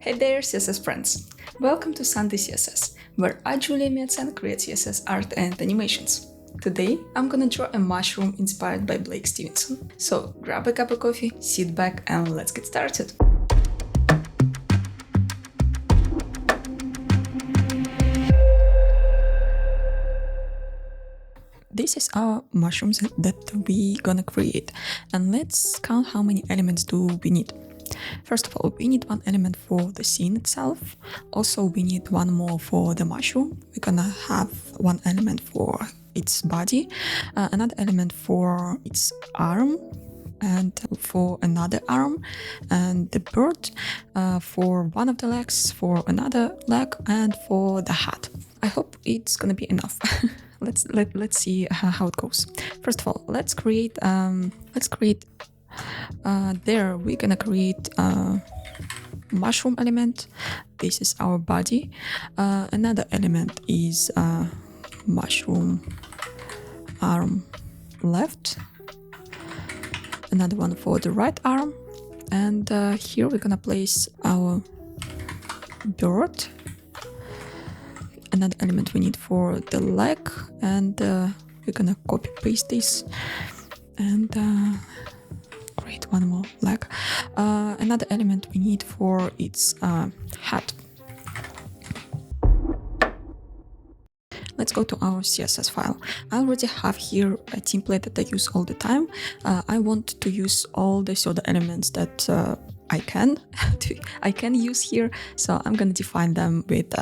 Hey there, CSS friends! Welcome to Sunday CSS, where I, Julia Miatsen, create CSS art and animations. Today, I'm gonna draw a mushroom inspired by Blake Stevenson. So grab a cup of coffee, sit back, and let's get started. This is our mushrooms that we gonna create, and let's count how many elements do we need. First of all, we need one element for the scene itself. Also, we need one more for the mushroom. We're gonna have one element for its body, another element for its arm, and for another arm, and the bird for one of the legs, for another leg, and for the hat. I hope it's gonna be enough. Let's see how it goes. First of all, let's create there we're gonna create a mushroom element. This is our body. Another element is mushroom arm left, another one for the right arm, and here we're gonna place our bird. Another element we need for the leg, and we're gonna copy paste this and create one more leg. Another element we need for its hat. Let's go to our CSS file. I already have here a template that I use all the time. I want to use all the pseudo elements that I can use here, so I'm gonna define them with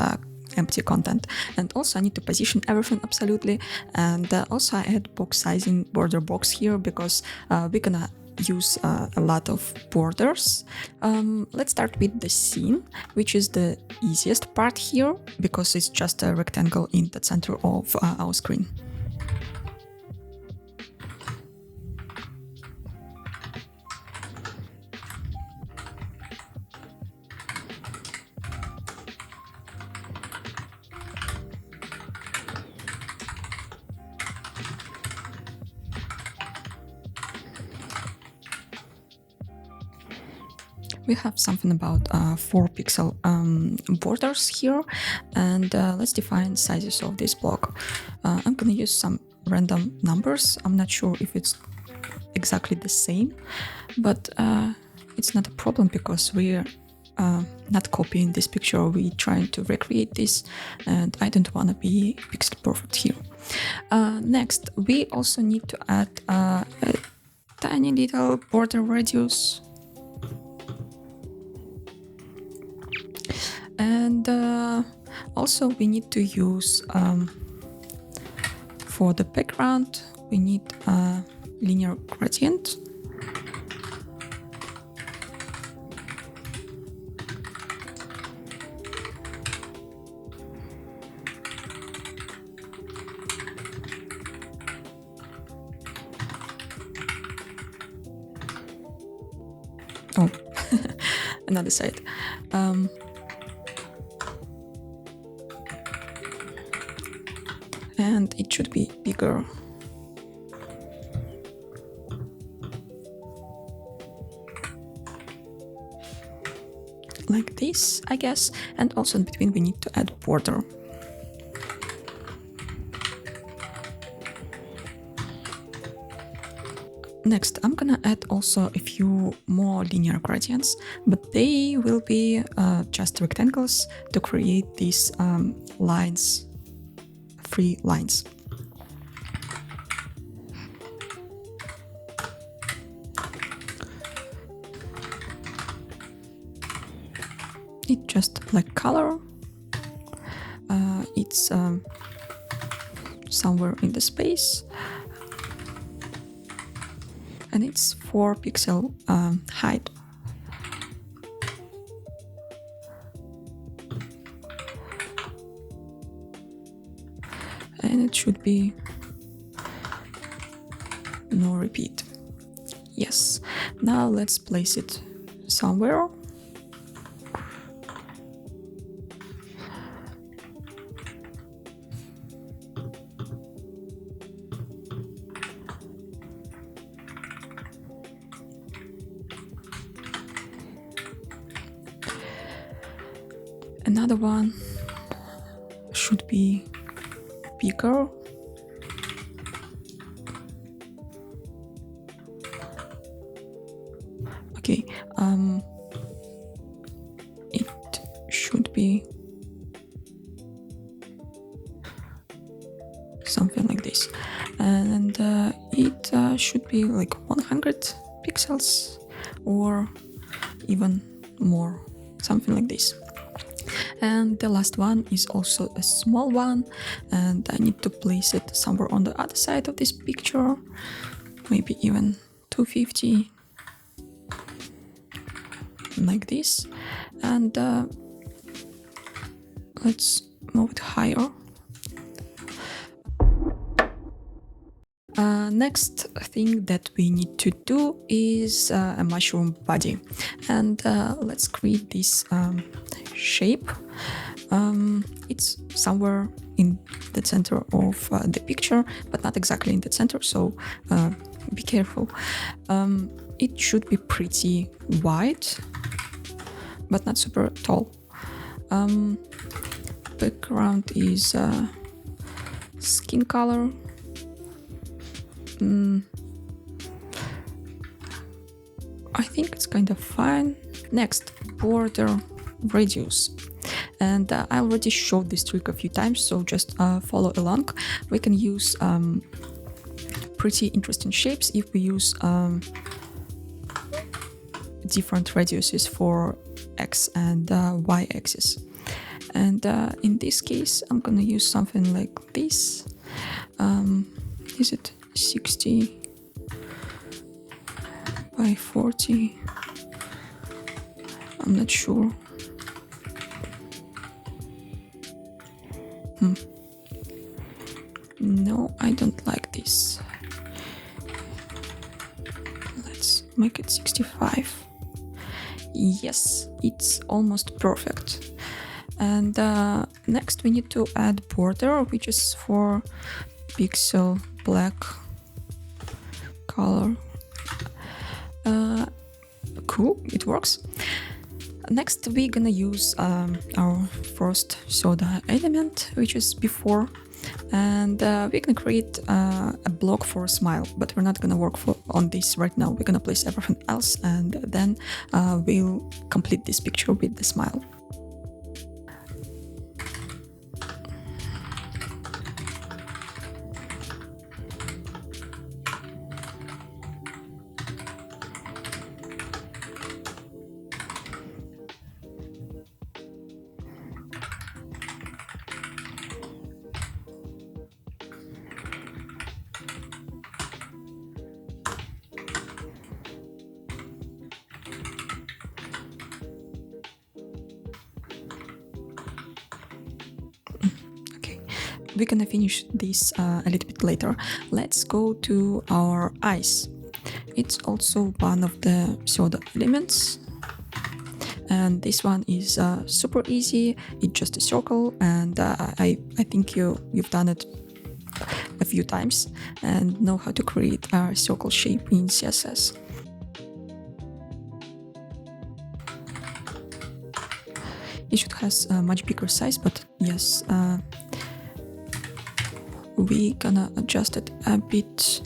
empty content. And also I need to position everything absolutely, and also I add box sizing border box here because we're gonna use a lot of borders. Let's start with the scene, which is the easiest part here because it's just a rectangle in the center of our screen. We have something about 4 pixel borders here, and let's define sizes of this block. I'm gonna use some random numbers. I'm not sure if it's exactly the same, but it's not a problem because we're not copying this picture, we're trying to recreate this, and I don't want to be pixel perfect here. Next, we also need to add a tiny little border radius. And also we need to use, for the background, we need a linear gradient. Oh, another side. And it should be bigger. Like this, I guess. And also in between we need to add border. Next, I'm gonna add also a few more linear gradients, but they will be just rectangles to create these lines. 3 lines. It just like color. It's somewhere in the space, and it's 4 pixel height. And it should be no repeat. Yes. Now let's place it somewhere. Another one should be bigger. Okay, it should be something like this, and it should be like 100 pixels or even more, something like this. And the last one is also a small one, and I need to place it somewhere on the other side of this picture, maybe even 250, like this. And let's move it higher. Next thing that we need to do is a mushroom body, and let's create this shape. It's somewhere in the center of the picture, but not exactly in the center, so be careful. It should be pretty wide, but not super tall. Background is skin color. I think it's kind of fine. Next, border radius. And I already showed this trick a few times, so just follow along. We can use pretty interesting shapes if we use different radiuses for x and y axis. And in this case, I'm gonna use something like this. Is it 60 by 40? I'm not sure. No, I don't like this. Let's make it 65. Yes, it's almost perfect. And next we need to add border, which is for pixel black color. Cool, it works. Next we're gonna use our first soda element, which is before, and we're gonna create a block for a smile, but we're not gonna work on this right now. We're gonna place everything else, and then we'll complete this picture with the smile. We're gonna finish this a little bit later. Let's go to our eyes. It's also one of the pseudo elements, and this one is super easy. It's just a circle, and I think you've done it a few times and know how to create a circle shape in CSS. It should have a much bigger size, but yes, we're gonna adjust it a bit.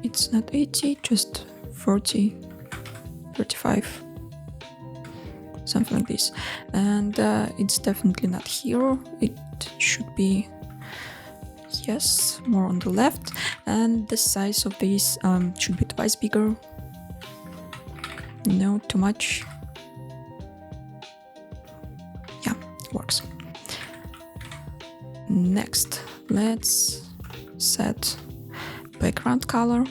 It's not 80, just 40, 35, something like this. And it's definitely not here. It should be, yes, more on the left. And the size of this should be twice bigger. No, too much. Yeah, works. Next, let's set background color.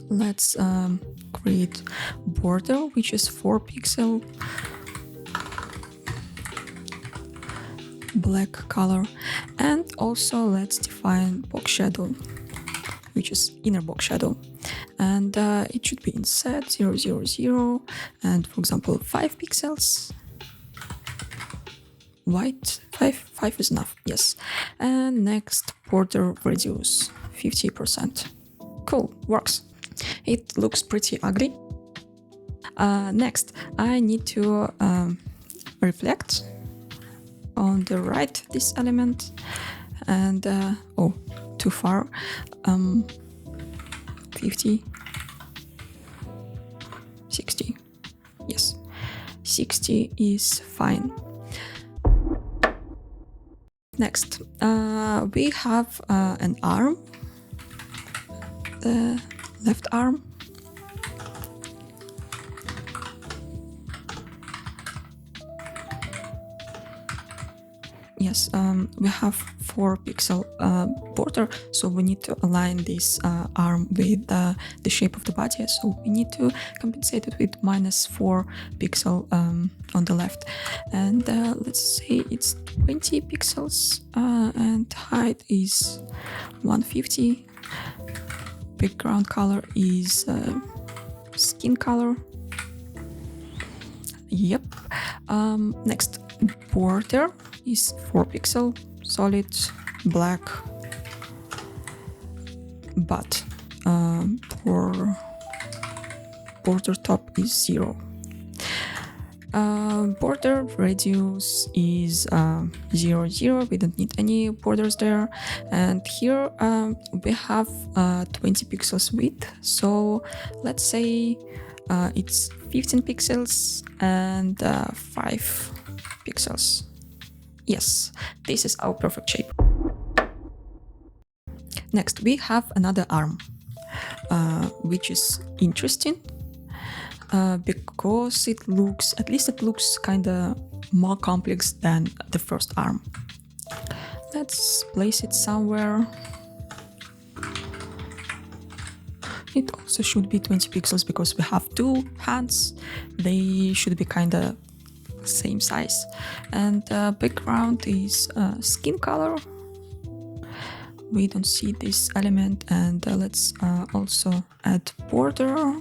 Let's create border, which is 4 pixel black color, and also let's define box shadow, which is inner box shadow, and it should be in set 0, 0, 0, and for example 5 pixels. White, 5 is enough, yes. And next, border radius 50%. Cool, works. It looks pretty ugly. Next, I need to reflect on the right this element, and oh, too far, 50, 60, yes, 60 is fine. Next, we have an arm, the left arm. Yes, we have 4 pixel border, so we need to align this arm with the shape of the body. So we need to compensate it with -4 pixel on the left, and let's say it's 20 pixels, and height is 150. Background color is skin color. Yep. Next, border is 4 pixel, solid black, but for border top is 0. Border radius is 0, 0. We don't need any borders there. And here we have 20 pixels width. So let's say it's 15 pixels and 5 pixels. Yes, this is our perfect shape. Next, we have another arm, which is interesting because it looks kind of more complex than the first arm. Let's place it somewhere. It also should be 20 pixels because we have 2 hands. They should be kind of same size, and background is skin color. We don't see this element, and let's also add border.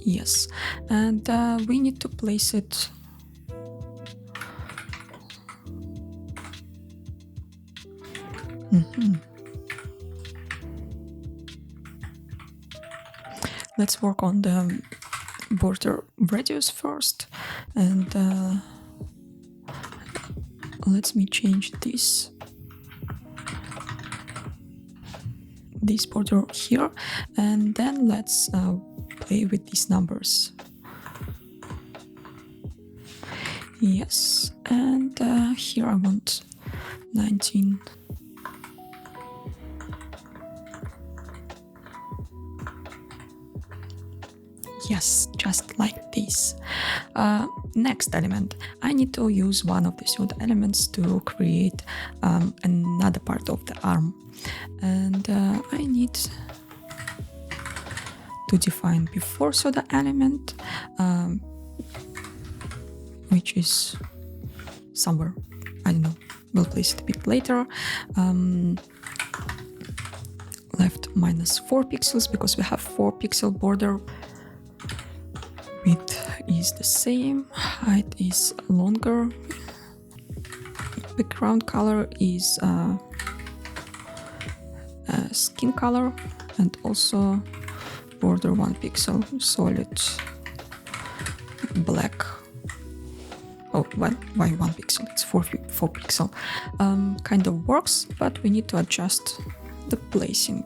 Yes, and we need to place it Let's work on the border radius first, and let me change this border here, and then let's play with these numbers. Yes, and here I want 19. Yes, just like this. Next element, I need to use one of the pseudo elements to create another part of the arm, and I need to define before pseudo element, which is somewhere, I don't know, we'll place it a bit later. Left -4 pixels because we have 4 pixel border. Width is the same, height is longer, background color is skin color, and also border 1 pixel, solid black. Oh, why 1 pixel? It's 4 pixel. Kind of works, but we need to adjust the placing.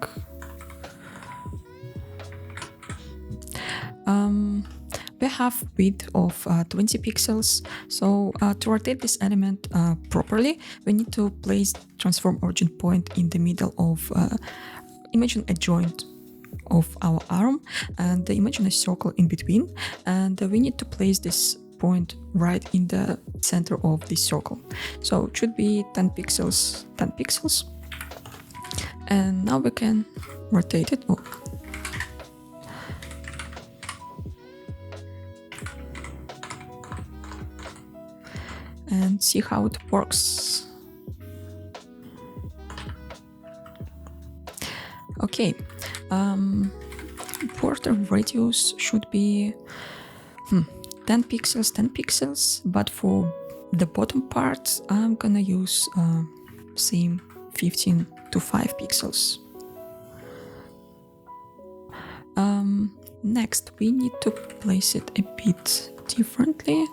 We have width of 20 pixels, so to rotate this element properly, we need to place transform origin point in the middle of, imagine a joint of our arm, and imagine a circle in between, and we need to place this point right in the center of this circle. So it should be 10 pixels, 10 pixels. And now we can rotate it. Oh. And see how it works. Okay, border radius should be 10 pixels, 10 pixels, but for the bottom part, I'm gonna use same 15 to 5 pixels. Next, we need to place it a bit differently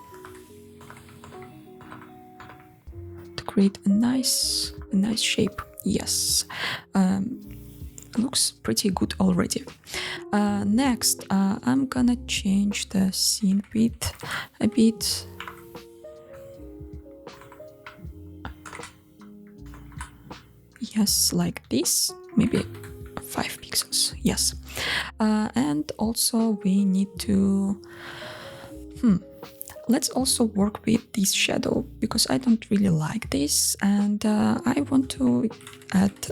to create a nice shape. Yes, looks pretty good already. Next, I'm gonna change the scene width a bit. Yes, like this, maybe 5 pixels. Yes, and also we need to let's also work with this shadow, because I don't really like this, and I want to add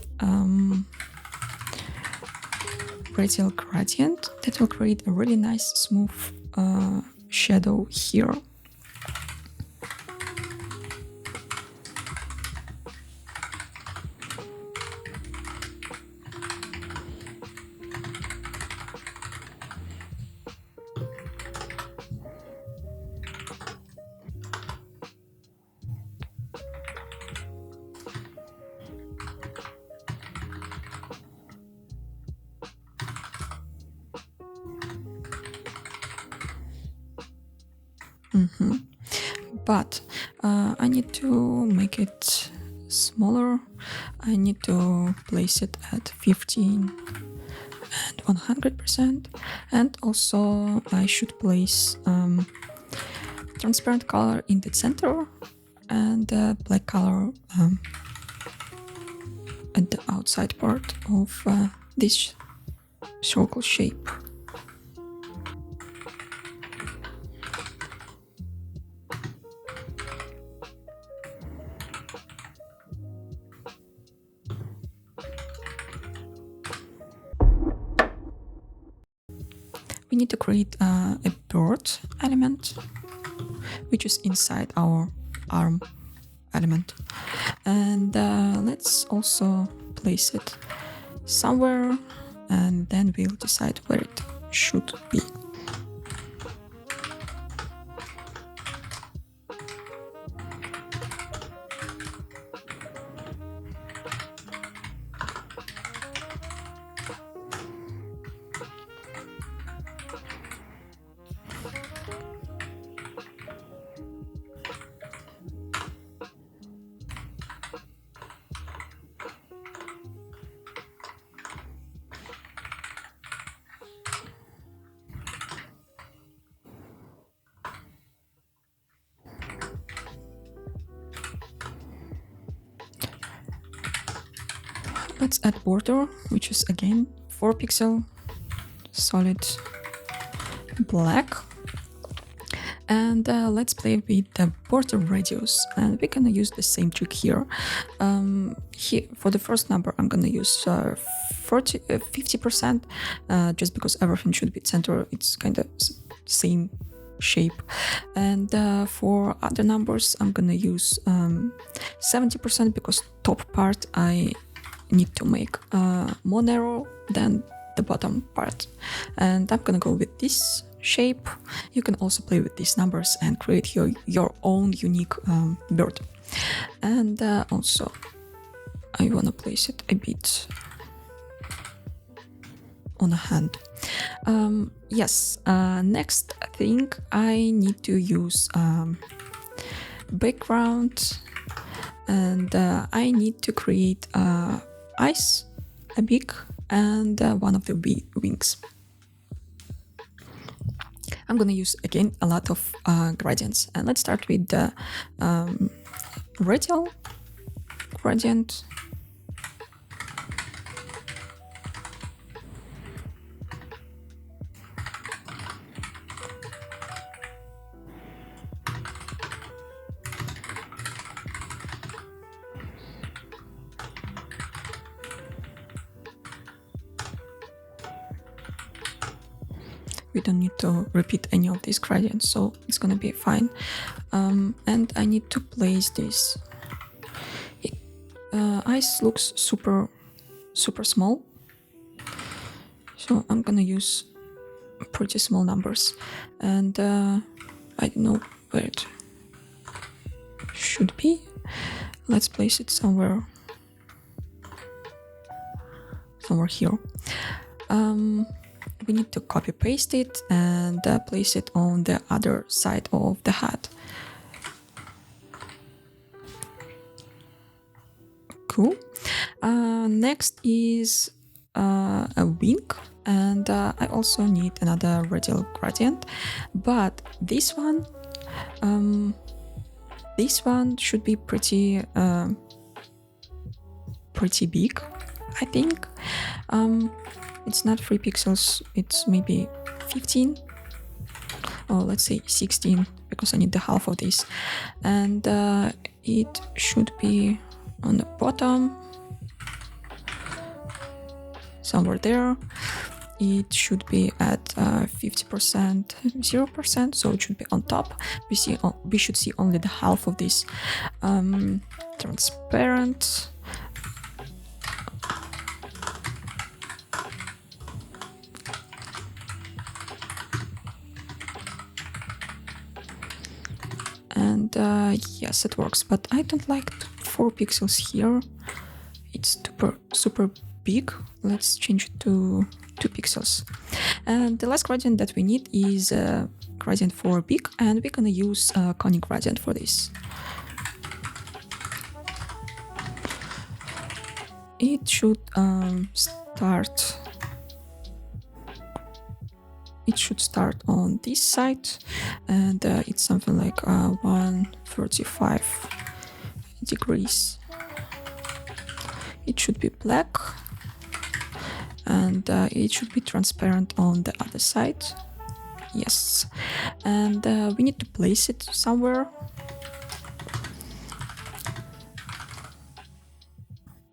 radial gradient that will create a really nice smooth shadow here. But I need to make it smaller. I need to place it at 15 and 100%, and also I should place transparent color in the center and black color at the outside part of this circle shape. We need to create a bird element, which is inside our arm element. And let's also place it somewhere, and then we'll decide where it should be. Let's add border, which is again 4 pixel solid black. And let's play with the border radius, and we're gonna use the same trick here. Here for the first number, I'm gonna use 50%, just because everything should be center. It's kind of same shape. And for other numbers, I'm gonna use 70%, because top part I need to make more narrow than the bottom part. And I'm gonna go with this shape. You can also play with these numbers and create your own unique bird. And also I want to place it a bit on a hand. Yes, next thing, I need to use background, and I need to create eyes, a beak, and one of the wings. I'm gonna use again a lot of gradients, and let's start with the radial gradient. We don't need to repeat any of these gradients, so it's gonna be fine. And I need to place this. Eyes looks super small, so I'm gonna use pretty small numbers, and I don't know where it should be. Let's place it somewhere here. we need to copy paste it and place it on the other side of the hat. Cool. Next is a wing, and I also need another radial gradient, but this one should be pretty big, I think. It's not 3 pixels, it's maybe 15, or let's say 16, because I need the half of this, and it should be on the bottom, somewhere there. It should be at 50%, 0%, so it should be on top. We should see only the half of this transparent. And yes, it works, but I don't like 4 pixels here. It's super big. Let's change it to 2 pixels. And the last gradient that we need is a gradient for big, and we're gonna use a conic gradient for this. It should start. It should start on this side, and it's something like 135 degrees. It should be black, and it should be transparent on the other side. Yes, and we need to place it somewhere.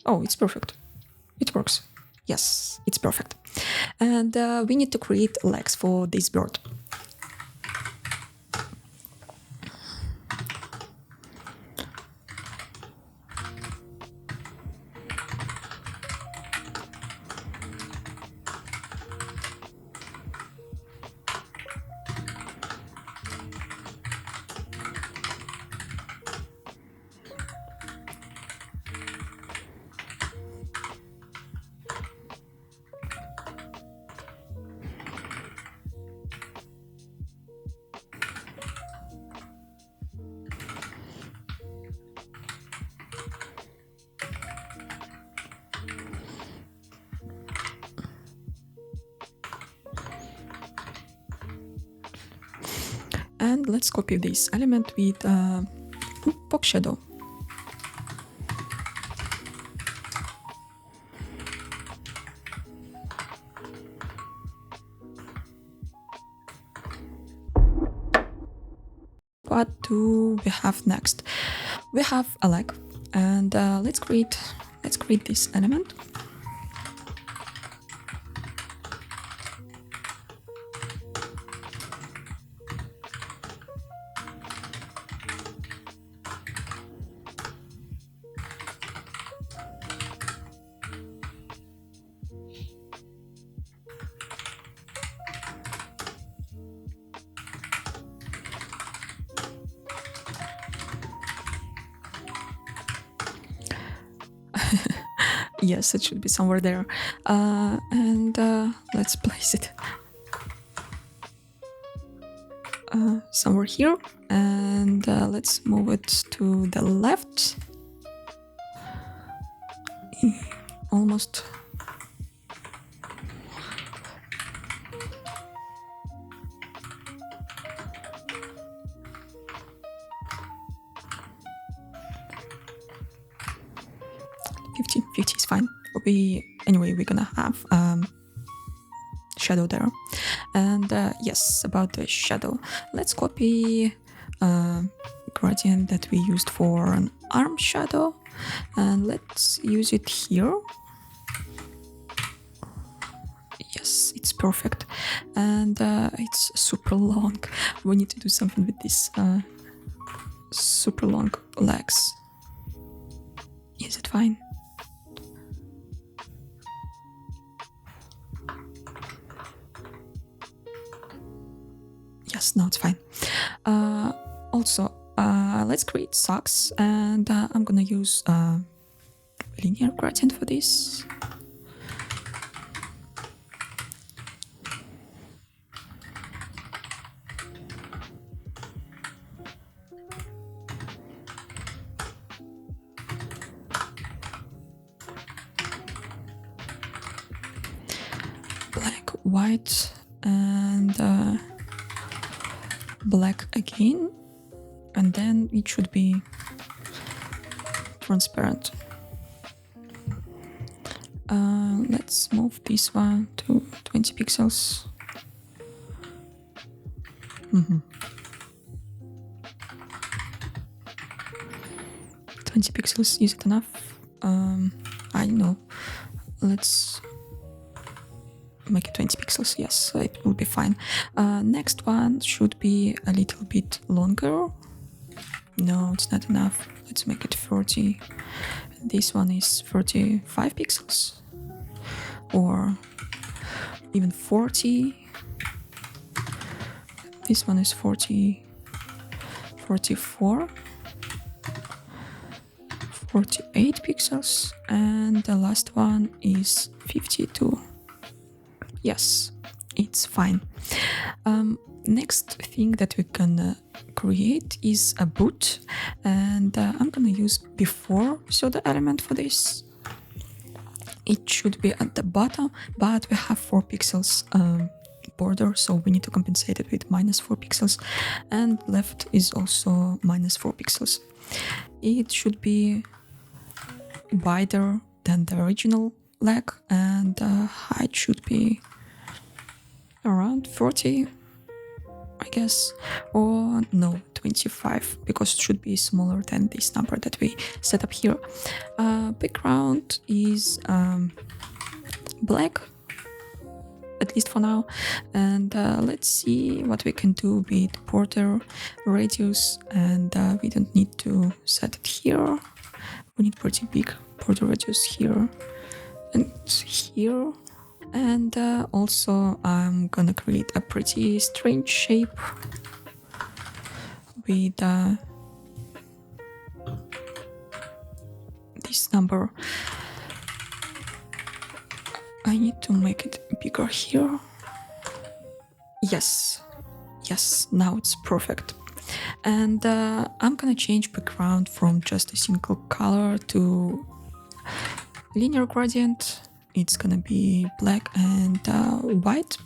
Oh, it's perfect. It works. Yes, it's perfect. And we need to create legs for this bird. And let's copy this element with box shadow. What do we have next? We have a leg, and let's create this element. Yes, it should be somewhere there. And let's place it somewhere here. And let's move it to the left. Almost. $50 is fine. Anyway, we're gonna have shadow there. And yes, about the shadow, let's copy gradient that we used for an arm shadow, and let's use it here. Yes, it's perfect, and it's super long. We need to do something with this super long legs. Is it fine? Yes, no, it's fine. Also, let's create socks, and I'm gonna use linear gradient for this. white and black again, and then it should be transparent. Let's move this one to 20 pixels. 20 pixels, is it enough? I don't know. Let's make it 20 pixels. Yes, it will be fine. Next one should be a little bit longer. No, it's not enough. Let's make it 40. This one is 35 pixels, or even 40. This one is 40, 44, 48 pixels, and the last one is 52. Yes, it's fine. Next thing that we're gonna create is a boot, and I'm gonna use before pseudo element for this. It should be at the bottom, but we have 4 pixels border, so we need to compensate it with -4 pixels, and left is also -4 pixels. It should be wider than the original leg, and the height should be around 40, I guess, or no, 25, because it should be smaller than this number that we set up here. Background is black, at least for now, and let's see what we can do with border radius, and we don't need to set it here. We need pretty big border radius here and here. And also I'm gonna create a pretty strange shape with this number. I need to make it bigger here. Yes, now it's perfect. And I'm gonna change background from just a single color to linear gradient. It's gonna be black and white.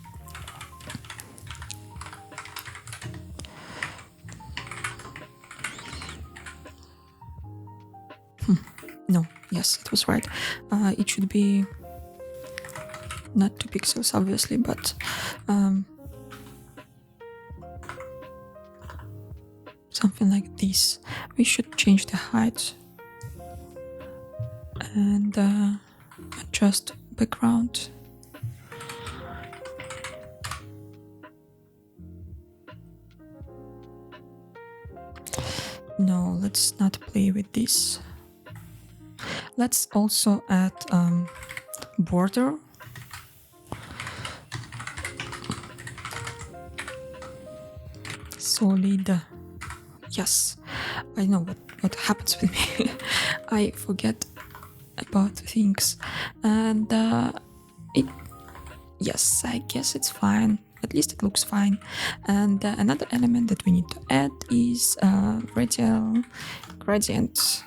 No, yes, it was right. It should be not 2 pixels, obviously, but something like this. We should change the height and adjust background. No, let's not play with this. Let's also add border. Solid. Yes, I know what happens with me. I forget about things, and yes, I guess it's fine. At least it looks fine. And another element that we need to add is radial gradient.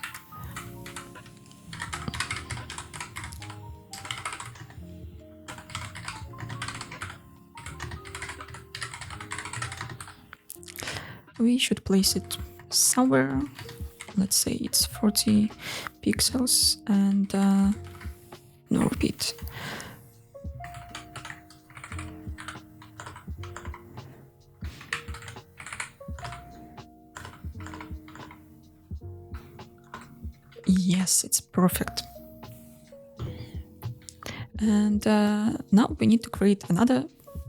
We should place it somewhere. Let's say it's 40 pixels, and no repeat. Yes, it's perfect. And now we need to create another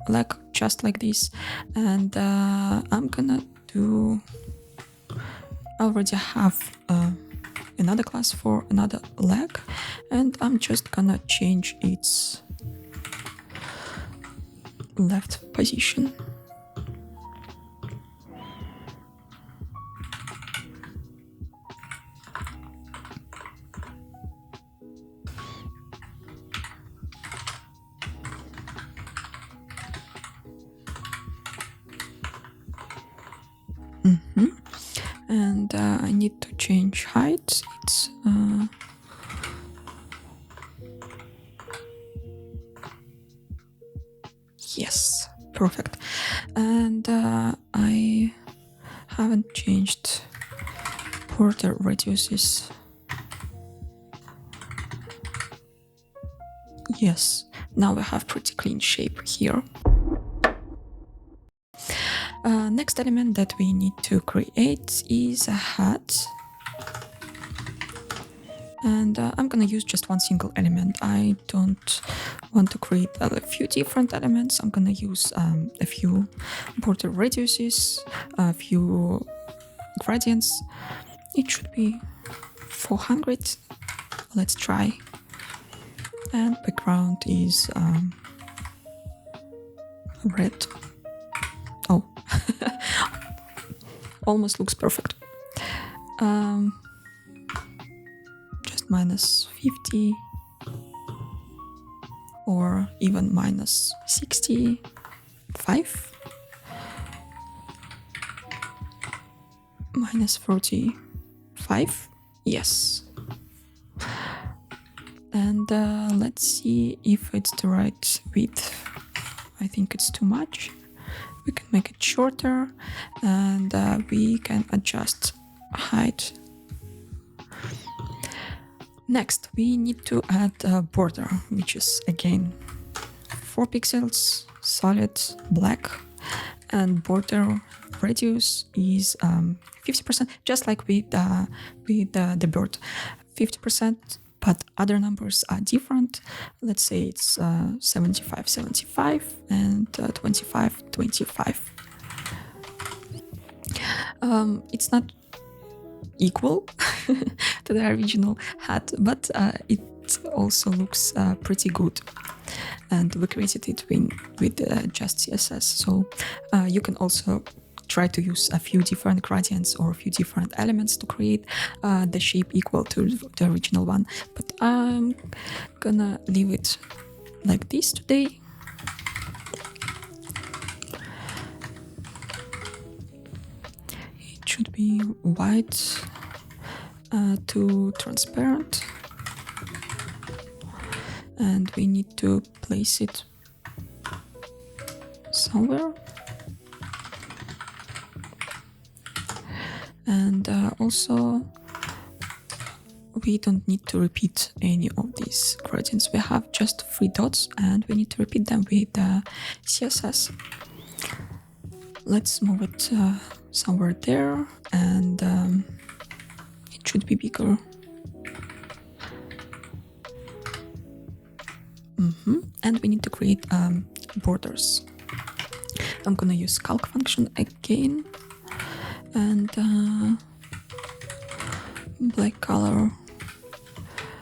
leg just like this, and I'm gonna do, I already have another class for another leg, and I'm just gonna change its left position. And I need to change height. It's Perfect. And I haven't changed border radiuses. Yes, now we have pretty clean shape here. Next element that we need to create is a hat. And I'm gonna use just one single element. I don't want to create a few different elements. I'm gonna use a few border radiuses, a few gradients. It should be 400. Let's try. And background is red. Oh, almost looks perfect. Just minus 50 or even minus 65, minus 45. Yes. And let's see if it's the right width. I think it's too much. We can make it shorter, and we can adjust height. Next, we need to add a border, which is again 4 pixels, solid black, and border radius is 50%, just like with the bird, 50%. But other numbers are different. Let's say it's 75, 75 and 25, 25. It's not equal to the original hat, but it also looks pretty good. And we created it with just CSS. So you can also try to use a few different gradients or a few different elements to create the shape equal to the original one. But I'm gonna leave it like this today. It should be white to transparent. And we need to place it somewhere. And also, we don't need to repeat any of these gradients. We have just 3 dots and we need to repeat them with CSS. Let's move it somewhere there, and it should be bigger. And we need to create borders. I'm gonna use calc function again. And black color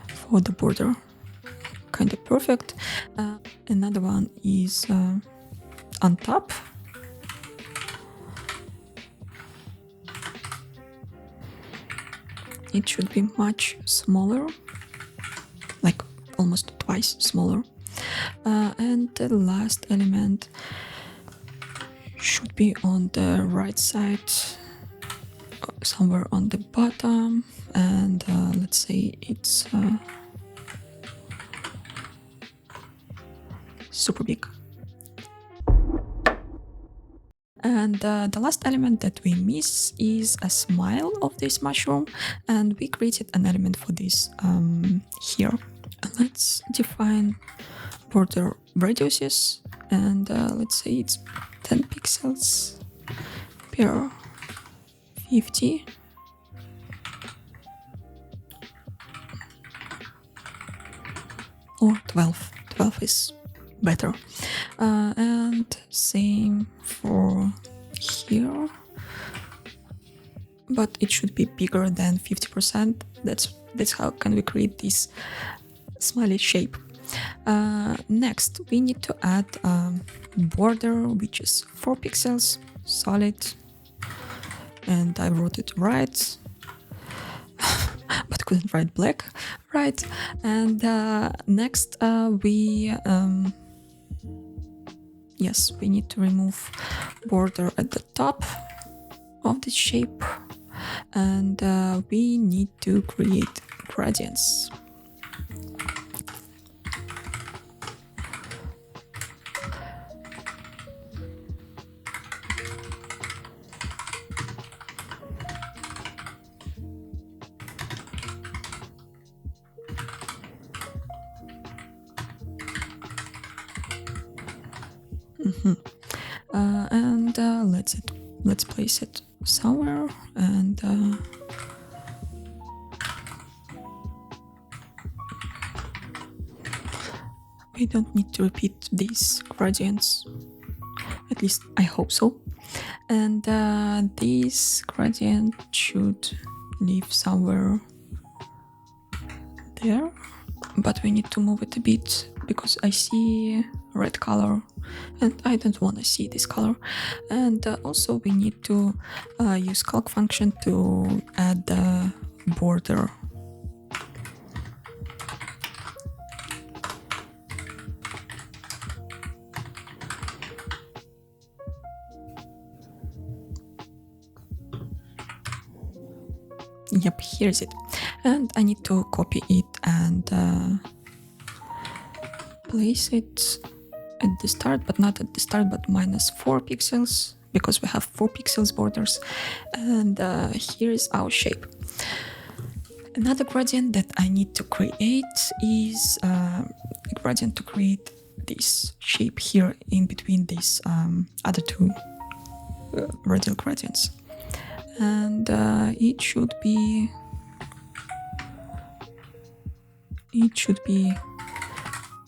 for the border, kind of perfect. Another one is on top. It should be much smaller, like almost twice smaller. And the last element should be on the right side, somewhere on the bottom, and let's say it's super big. And the last element that we miss is a smile of this mushroom, and we created an element for this here. Let's define border radiuses, and let's say it's 10 pixels per 50. Or 12. 12 is better. And same for here. But it should be bigger than 50%. That's how can we create this smiley shape. Next, we need to add a border which is 4 pixels, solid, and I wrote it right, but couldn't write black, right? And next, we need to remove border at the top of the shape, and we need to create gradients. And let's place it somewhere, and we don't need to repeat these gradients, at least I hope so. And this gradient should live somewhere there, but we need to move it a bit because I see red color and I don't want to see this color. And also we need to use calc function to add the border. Yep, here's it. And I need to copy it and place it at the start, but not at the start, but -4 pixels, because we have 4 pixels borders. And here is our shape. Another gradient that I need to create is a gradient to create this shape here in between these other two radial gradients. And it should be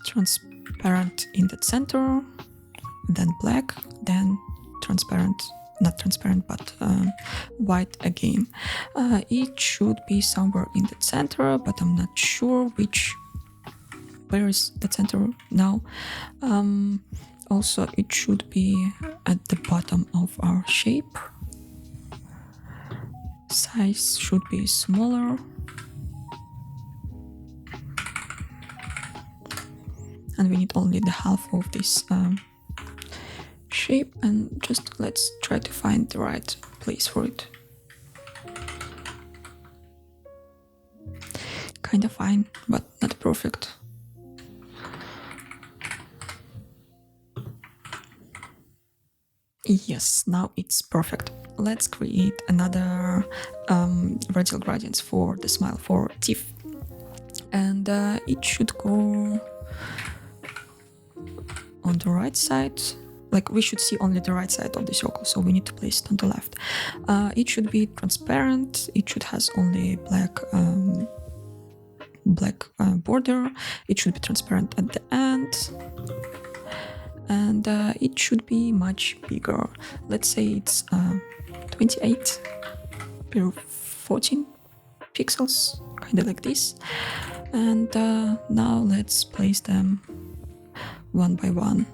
transparent in the center, then black, then transparent, not transparent, but white again. It should be somewhere in the center, but I'm not sure where is the center now. Also, it should be at the bottom of our shape. Size should be smaller. And we need only the half of this shape, and just let's try to find the right place for it. Kind of fine, but not perfect. Yes, now it's perfect. Let's create another radial gradients for the smile, for teeth. And it should go on the right side. Like, we should see only the right side of the circle, so we need to place it on the left. It should be transparent. It should has only black border. It should be transparent at the end. And it should be much bigger. Let's say it's 28 per 14 pixels, kind of like this. And now let's place them one by one.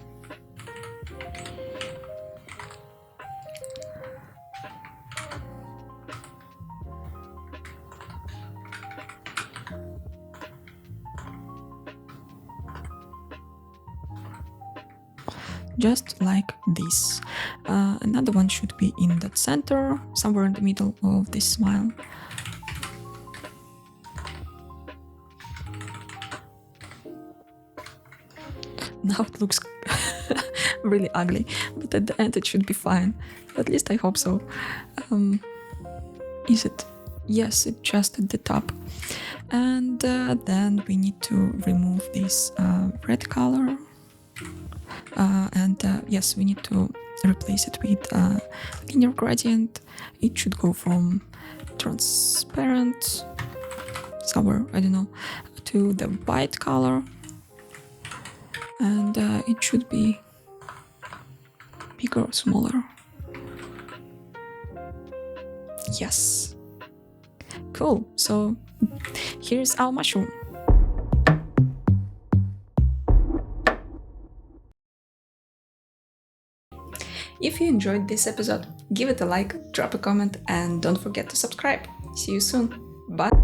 Just like this. Another one should be in the center, somewhere in the middle of this smile. Now it looks really ugly, but at the end it should be fine. At least I hope so. Is it? Yes, it's just at the top. And then we need to remove this red color. And yes, we need to replace it with a linear gradient. It should go from transparent, somewhere, I don't know, to the white color. And it should be bigger or smaller. Yes. Cool. So here's our mushroom. If you enjoyed this episode, give it a like, drop a comment, and don't forget to subscribe. See you soon. Bye.